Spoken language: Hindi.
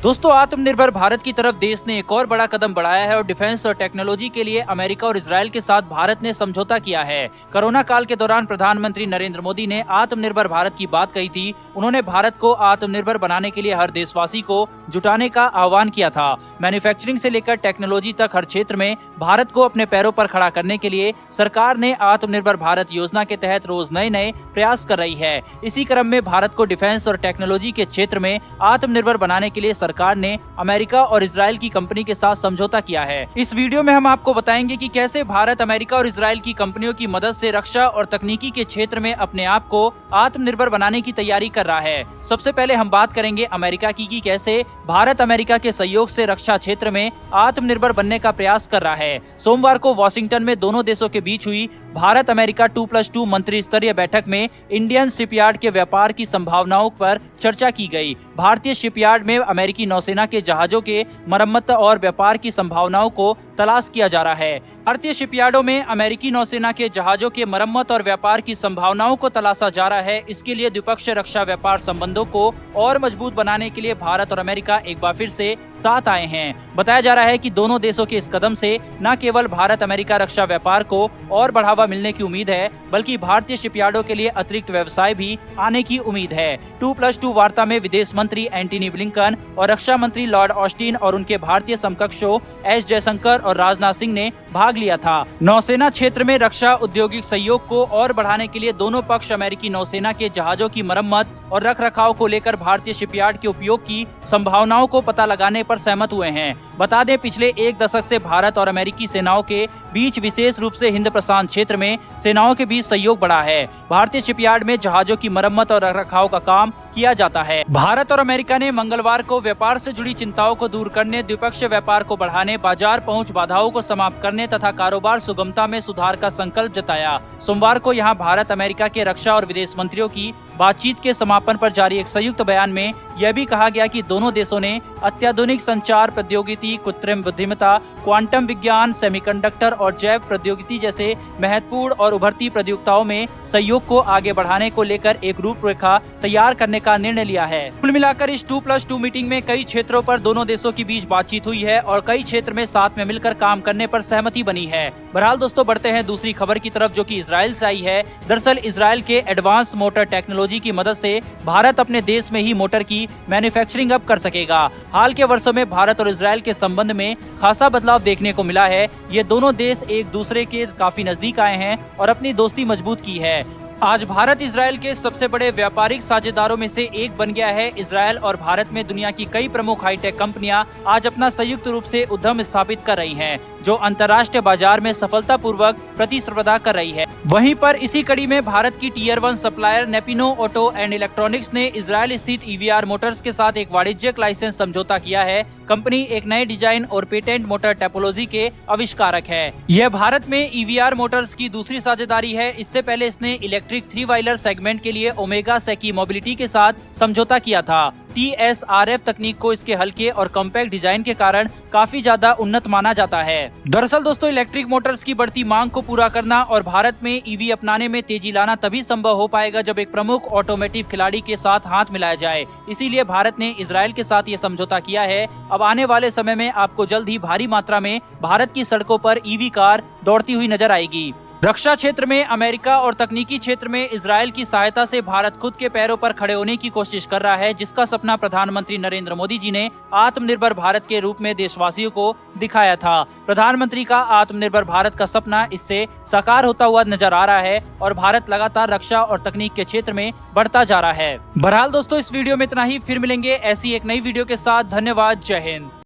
दोस्तों, आत्मनिर्भर भारत की तरफ देश ने एक और बड़ा कदम बढ़ाया है और डिफेंस और टेक्नोलॉजी के लिए अमेरिका और इजरायल के साथ भारत ने समझौता किया है। कोरोना काल के दौरान प्रधानमंत्री नरेंद्र मोदी ने आत्मनिर्भर भारत की बात कही थी। उन्होंने भारत को आत्मनिर्भर बनाने के लिए हर देशवासी को जुटाने का आह्वान किया था। मैन्युफैक्चरिंग से लेकर टेक्नोलॉजी तक हर क्षेत्र में भारत को अपने पैरों पर खड़ा करने के लिए सरकार ने आत्मनिर्भर भारत योजना के तहत रोज नए प्रयास कर रही है। इसी क्रम में भारत को डिफेंस और टेक्नोलॉजी के क्षेत्र में आत्मनिर्भर बनाने के लिए सरकार ने अमेरिका और इजरायल की कंपनी के साथ समझौता किया है। इस वीडियो में हम आपको बताएंगे कि कैसे भारत अमेरिका और इजरायल की कंपनियों की मदद से रक्षा और तकनीकी के क्षेत्र में अपने आप को आत्मनिर्भर बनाने की तैयारी कर रहा है। सबसे पहले हम बात करेंगे अमेरिका की कि कैसे भारत अमेरिका के सहयोग से रक्षा क्षेत्र में आत्मनिर्भर बनने का प्रयास कर रहा है। सोमवार को वॉशिंगटन में दोनों देशों के बीच हुई भारत अमेरिका 2+2 मंत्री स्तरीय बैठक में इंडियन शिपयार्ड के व्यापार की संभावनाओं पर चर्चा की गई। भारतीय शिपयार्ड में अमेरिकी नौसेना के जहाजों के मरम्मत और व्यापार की संभावनाओं को तलाश किया जा रहा है। भारतीय शिपयार्डों में अमेरिकी नौसेना के जहाजों के मरम्मत और व्यापार की संभावनाओं को तलाशा जा रहा है। इसके लिए द्विपक्षीय रक्षा व्यापार संबंधों को और मजबूत बनाने के लिए भारत और अमेरिका एक बार फिर से साथ आए हैं। बताया जा रहा है कि दोनों देशों के इस कदम से न केवल भारत अमेरिका रक्षा व्यापार को और बढ़ावा मिलने की उम्मीद है, बल्कि भारतीय शिपयार्डों के लिए अतिरिक्त व्यवसाय भी आने की उम्मीद है। 2+2 वार्ता में विदेश मंत्री एंटनी ब्लिंकन और रक्षा मंत्री लॉर्ड ऑस्टिन और उनके भारतीय समकक्षों एस जयशंकर और राजनाथ सिंह ने भाग लिया था। नौसेना क्षेत्र में रक्षा औद्योगिक सहयोग को और बढ़ाने के लिए दोनों पक्ष अमेरिकी नौसेना के जहाजों की मरम्मत और रखरखाव को लेकर भारतीय शिपयार्ड के उपयोग की संभावनाओं को पता लगाने पर सहमत हुए हैं। बता दें, पिछले एक दशक से भारत और अमेरिकी सेनाओं के बीच विशेष रूप से हिंद प्रशांत क्षेत्र में सेनाओं के बीच सहयोग बढ़ा है। भारतीय शिपयार्ड में जहाजों की मरम्मत और रखरखाव का काम किया जाता है। भारत और अमेरिका ने मंगलवार को व्यापार से जुड़ी चिंताओं को दूर करने, द्विपक्षीय व्यापार को बढ़ाने, बाजार पहुंच बाधाओं को समाप्त करने तथा कारोबार सुगमता में सुधार का संकल्प जताया। सोमवार को यहां भारत अमेरिका के रक्षा और विदेश मंत्रियों की बातचीत के समापन पर जारी एक संयुक्त बयान में यह भी कहा गया कि दोनों देशों ने अत्याधुनिक संचार प्रौद्योगिकी, कृत्रिम बुद्धिमत्ता, क्वांटम विज्ञान, सेमीकंडक्टर और जैव प्रौद्योगिकी जैसे महत्वपूर्ण और उभरती प्रतियोगिताओं में सहयोग को आगे बढ़ाने को लेकर एक रूपरेखा तैयार करने का निर्णय लिया है। कुल मिलाकर इस 2+2 मीटिंग में कई क्षेत्रों पर दोनों देशों के बीच बातचीत हुई है और कई क्षेत्र में साथ में मिलकर काम करने पर सहमति बनी है। बहरहाल दोस्तों, बढ़ते हैं दूसरी खबर की तरफ, जो कि इजरायल से आई है। दरअसल इजरायल के एडवांस मोटर टेक्नोलॉजी की मदद से भारत अपने देश में ही मोटर की मैन्युफैक्चरिंग अब कर सकेगा। हाल के वर्षों में भारत और इजरायल के संबंध में खासा बदलाव देखने को मिला है। ये दोनों देश एक दूसरे के काफी नजदीक आए हैं और अपनी दोस्ती मजबूत की है। आज भारत इजरायल के सबसे बड़े व्यापारिक साझेदारों में से एक बन गया है। इजरायल और भारत में दुनिया की कई प्रमुख हाईटेक कंपनियां आज अपना संयुक्त रूप से उद्यम स्थापित कर रही हैं, जो अंतर्राष्ट्रीय बाजार में सफलतापूर्वक प्रतिस्पर्धा कर रही है। वहीं पर इसी कड़ी में भारत की tier 1 supplier Napino auto and electronics ने इजरायल स्थित ईवीआर मोटर्स के साथ एक वाणिज्यिक लाइसेंस समझौता किया है। कंपनी एक नए डिजाइन और पेटेंट मोटर टोपोलॉजी के आविष्कारक है। यह भारत में ईवीआर मोटर्स की दूसरी साझेदारी है। इससे पहले इसने इलेक्ट्रिक 3 व्हीलर सेगमेंट के लिए ओमेगा सेकी मोबिलिटी के साथ समझौता किया था। TSRF तकनीक को इसके हल्के और कॉम्पैक्ट डिजाइन के कारण काफी ज्यादा उन्नत माना जाता है। दरअसल दोस्तों, इलेक्ट्रिक मोटर्स की बढ़ती मांग को पूरा करना और भारत में ईवी अपनाने में तेजी लाना तभी संभव हो पाएगा जब एक प्रमुख ऑटोमोटिव खिलाड़ी के साथ हाथ मिलाया जाए। इसीलिए भारत ने इजरायल के साथ ये समझौता किया है। अब आने वाले समय में आपको जल्द ही भारी मात्रा में भारत की सड़कों पर ईवी कार दौड़ती हुई नजर आएगी। रक्षा क्षेत्र में अमेरिका और तकनीकी क्षेत्र में इजरायल की सहायता से भारत खुद के पैरों पर खड़े होने की कोशिश कर रहा है, जिसका सपना प्रधानमंत्री नरेंद्र मोदी जी ने आत्मनिर्भर भारत के रूप में देशवासियों को दिखाया था। प्रधानमंत्री का आत्मनिर्भर भारत का सपना इससे साकार होता हुआ नजर आ रहा है और भारत लगातार रक्षा और तकनीक के क्षेत्र में बढ़ता जा रहा है। बहरहाल दोस्तों, इस वीडियो में इतना ही। फिर मिलेंगे ऐसी एक नई वीडियो के साथ। धन्यवाद। जय हिंद।